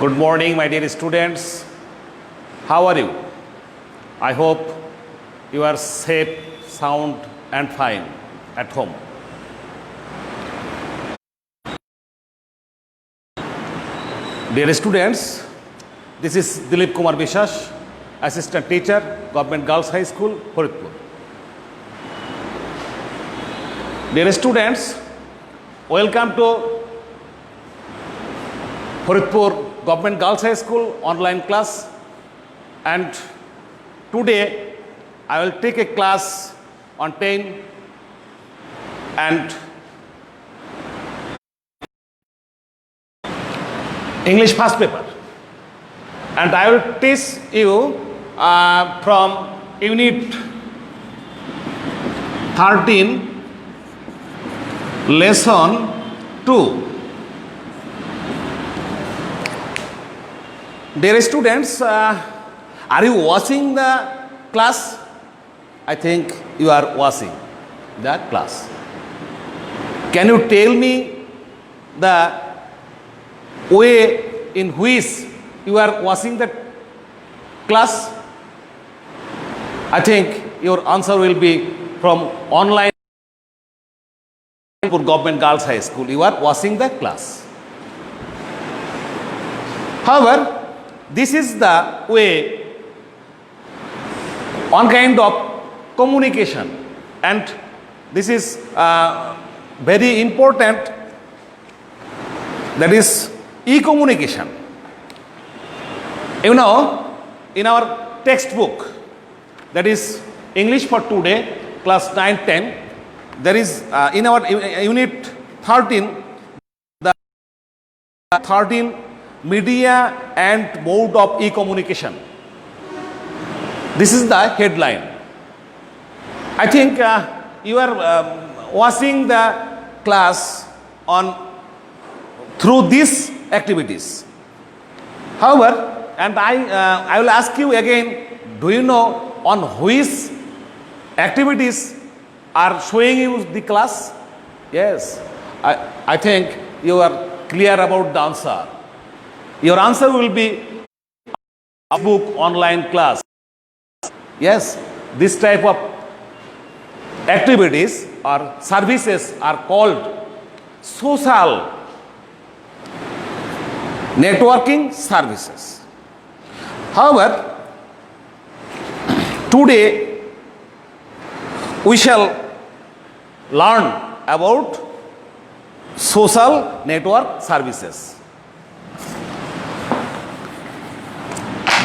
Good morning, my dear students. How are you? I hope you are safe, sound, and fine at home. Dear students, this is Dilip Kumar Biswas, Assistant Teacher, Government Girls High School, Haritpur. Dear students, welcome to Haritpur Government Girls High School online class, and today I will take a class on 10 and English first paper, and I will teach you from unit 13 lesson 2. Dear students, are you watching the class? I think you are watching the class. Can you tell me the way in which you are watching the class? I think your answer will be from online for Government Girls High School. You are watching the class. However, this is the way, one kind of communication, and this is very important, that is e-communication. You know, in our textbook, that is English for today, class 9-10, there is in our unit 13, the 13 media and mode of e-communication. This is the headline. I think you are watching the class on through these activities. However, and I will ask you again, do you know on which activities are showing you the class? Yes, I think you are clear about the answer. Your answer will be a book online class. Yes, this type of activities or services are called social networking services. However, today we shall learn about social network services.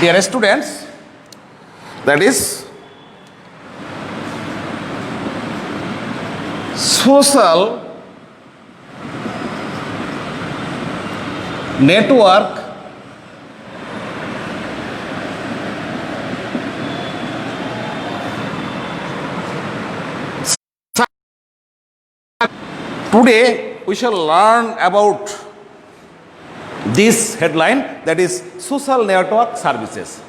Dear students, that is social network today we shall learn about this headline, that is social network services.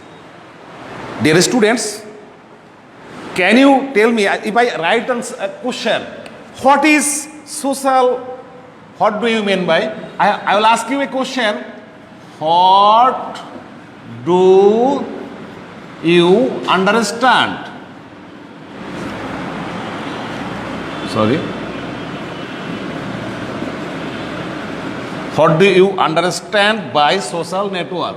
Dear students, can you tell me, if I write a question, what is social, what do you mean by? I will ask you a question. What do you understand? Sorry. What do you understand by social network?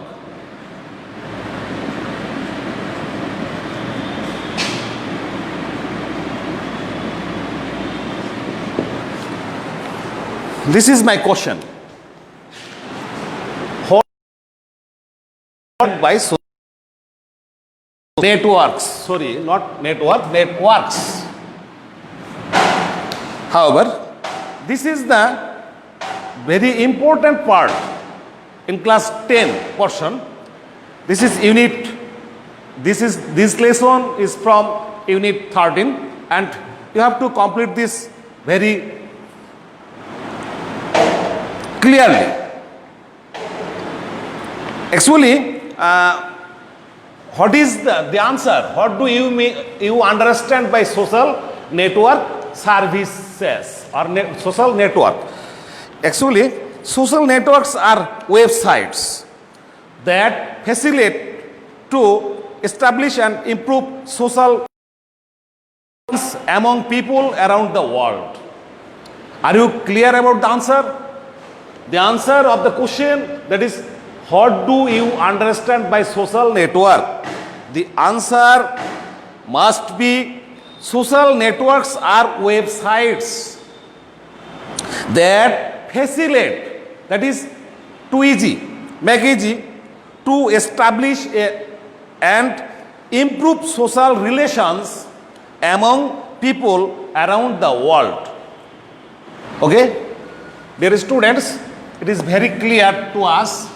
This is my question. What by social networks? Sorry, not network, networks. However, this is the very important part in class 10 portion. This is unit, this lesson is from unit 13, and you have to complete this very clearly. Actually, what is the answer? What do you understand by social network services or social network? Actually, social networks are websites that facilitate to establish and improve social among people around the world. Are you clear about the answer? The answer of the question, that is, what do you understand by social network? The answer must be social networks are websites that facilitate, that is too easy, make easy to establish and improve social relations among people around the world. Okay? Dear students, it is very clear to us.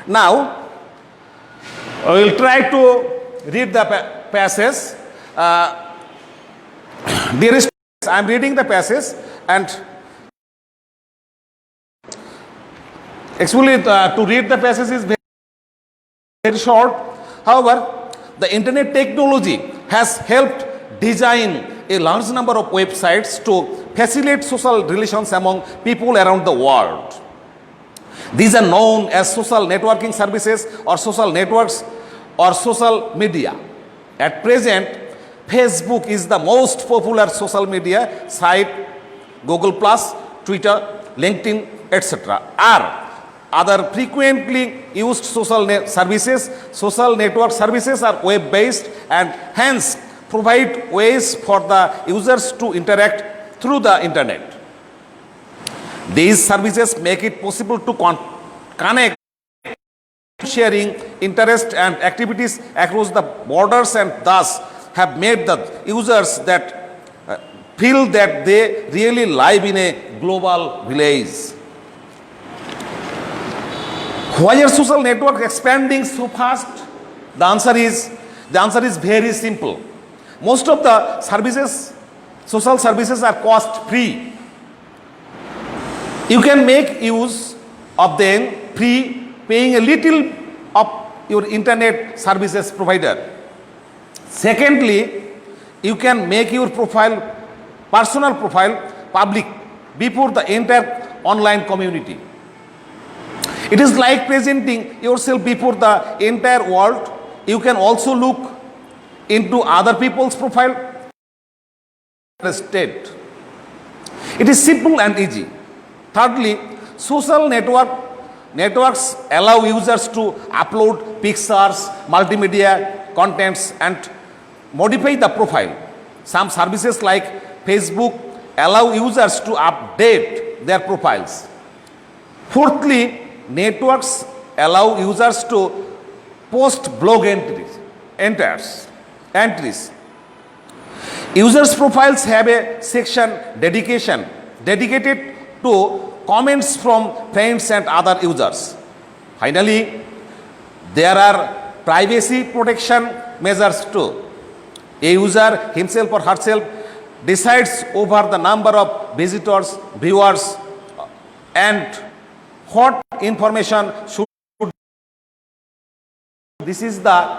Now, we will try to read the passage. Dear students, I am reading the passage, and actually to read the passage is very short. However, the internet technology has helped design a large number of websites to facilitate social relations among people around the world. These are known as social networking services or social networks or social media. At present, Facebook is the most popular social media site. Google Plus, Twitter, LinkedIn, etc. are other frequently used social services. Social network services are web-based and hence provide ways for the users to interact through the internet. These services make it possible to connect, sharing interest and activities across the borders, and thus have made the users that feel that they really live in a global village. Why are social networks expanding so fast? The answer is very simple. Most of the services, social services, are cost free. You can make use of them free, paying a little of your internet services provider. Secondly, you can make your personal profile public before the entire online community. It is like presenting yourself before the entire world. You can also look into other people's profile state. It is simple and easy. Thirdly, social networks allow users to upload pictures, multimedia contents, and modify the profile. Some services like Facebook allow users to update their profiles. Fourthly, networks allow users to post blog entries. Users' profiles have a section dedicated to comments from friends and other users. Finally, there are privacy protection measures too. A user himself or herself decides over the number of visitors, viewers, and what information should. This is the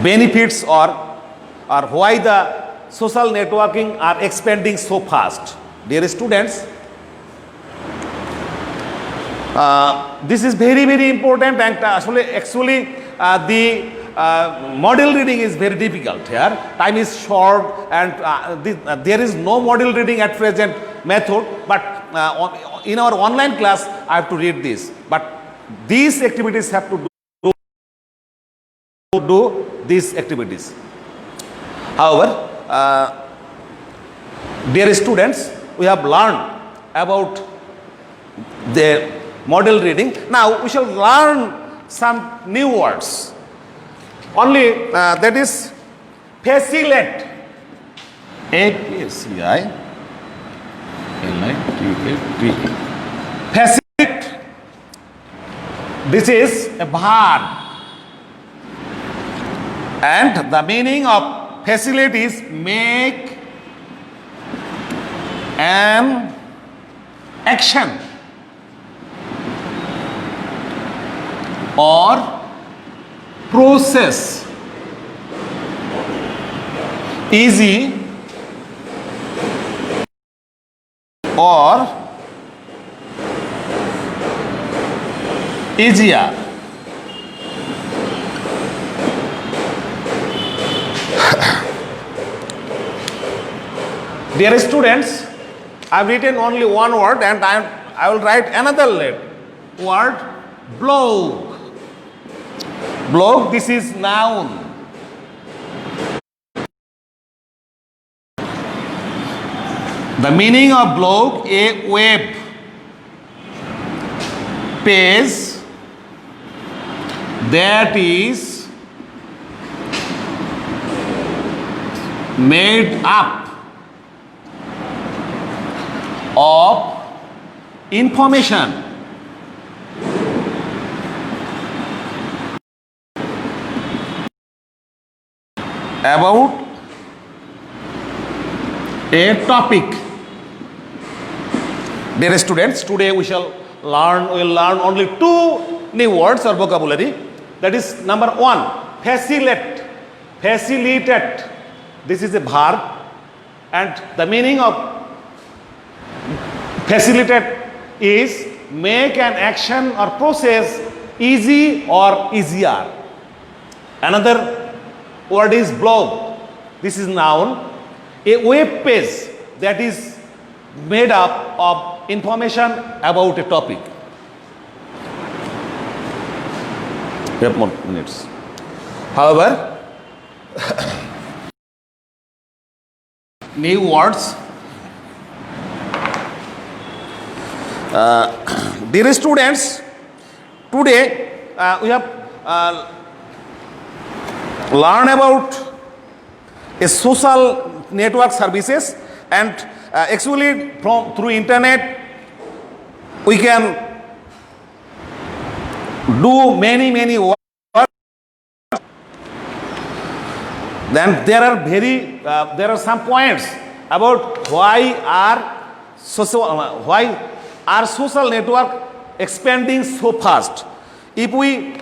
benefits or why the social networking are expanding so fast. Dear students, this is very, very important, and actually the model reading is very difficult here. Time is short, and there is no model reading at present method, but in our online class I have to read this. But these activities have to do these activities. However, dear students, we have learned about the model reading. Now we shall learn some new words. Only that is facilitate. A-P-A-C-I-L-I-T-A-T-E. Facilitate. This is a verb. And the meaning of facilitate is make an action or process easy or easier. Dear students, I have written only one word and I will write another word, blog. Blog, this is noun. The meaning of blog, a web page that is made up of information about a topic. Dear students, today we will learn only two new words or vocabulary. That is number one, facilitate. Facilitate. This is a verb, and the meaning of facilitate is make an action or process easy or easier. Another word is blog. This is noun. A web page that is made up of information about a topic. We have more minutes. However, new words. Dear students, today we have learned about a social network services, and actually through internet we can do many work. Then there are some points about why are social network expanding so fast. If we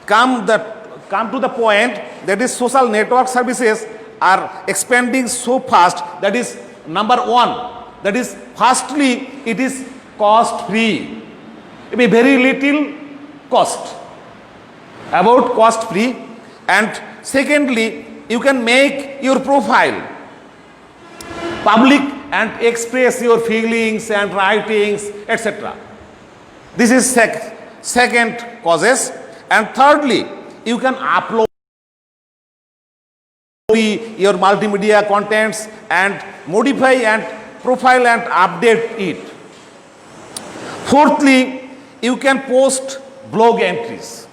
come to the point that is social network services are expanding so fast, that is number one, that is firstly it is cost free. It may be very little cost, about cost free, and secondly you can make your profile public and express your feelings and writings, etc. This is second causes. And thirdly, you can upload your multimedia contents and modify and profile and update it. Fourthly, you can post blog entries.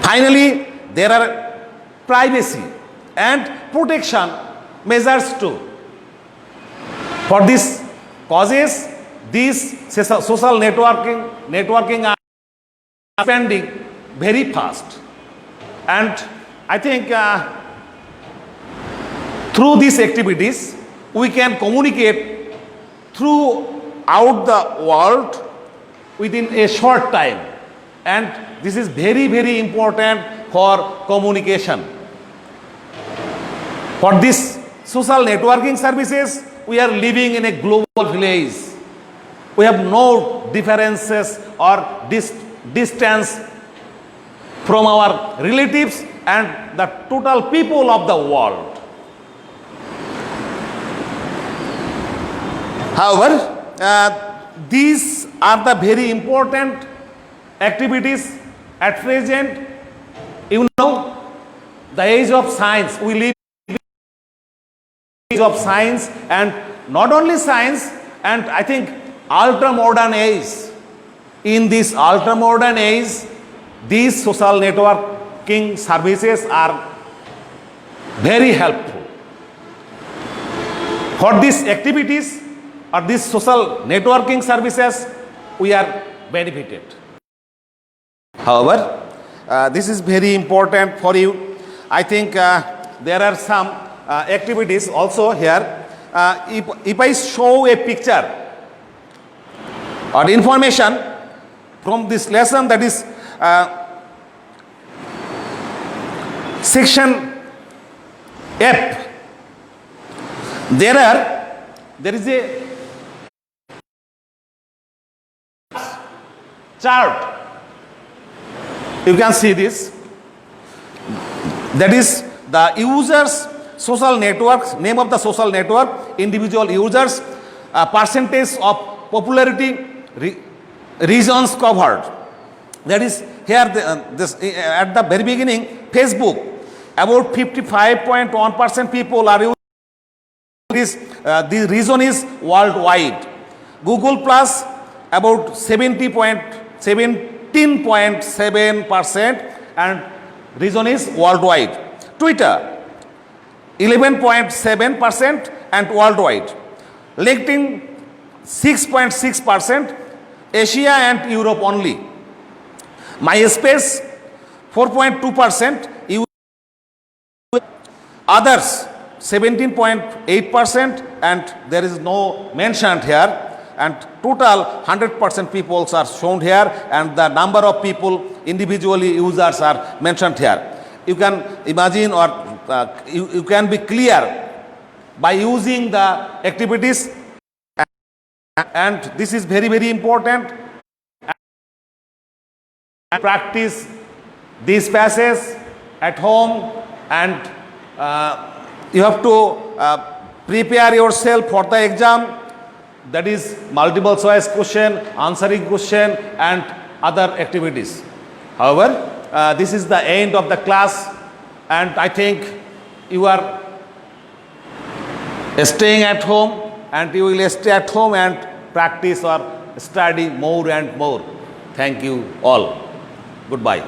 Finally, there are privacy and protection measures too. For these causes, these social networking are expanding very fast, and I think through these activities we can communicate throughout the world within a short time, and this is very important for communication. For this social networking services, we are living in a global village. We have no differences or distance from our relatives and the total people of the world. However, these are the very important activities at present. You know, the age of science, we live in the age of science, and not only science, and I think ultra modern age. In this ultra modern age, these social networking services are very helpful. For these activities or these social networking services, we are benefited. However, this is very important for you. I think there are some activities also here. If I show a picture or information from this lesson, that is section F, there is a chart. You can see this. That is the users social network, name of the social network, individual users, percentage of popularity, regions covered. That is here at the very beginning, Facebook, about 55.1% people are using this. The region is worldwide. Google Plus, about 17.7% and region is worldwide. Twitter, 11.7% and worldwide. LinkedIn, 6.6%, Asia and Europe only. MySpace, 4.2%, others 17.8%, and there is no mentioned here, and total 100% people are shown here, and the number of people individually users are mentioned here. You can imagine, or you can be clear by using the activities, and this is very, very important. Practice these passages at home, and you have to prepare yourself for the exam, that is multiple choice question, answering question and other activities. However, this is the end of the class, and I think you are staying at home, and you will stay at home and practice or study more and more. Thank you all. Goodbye.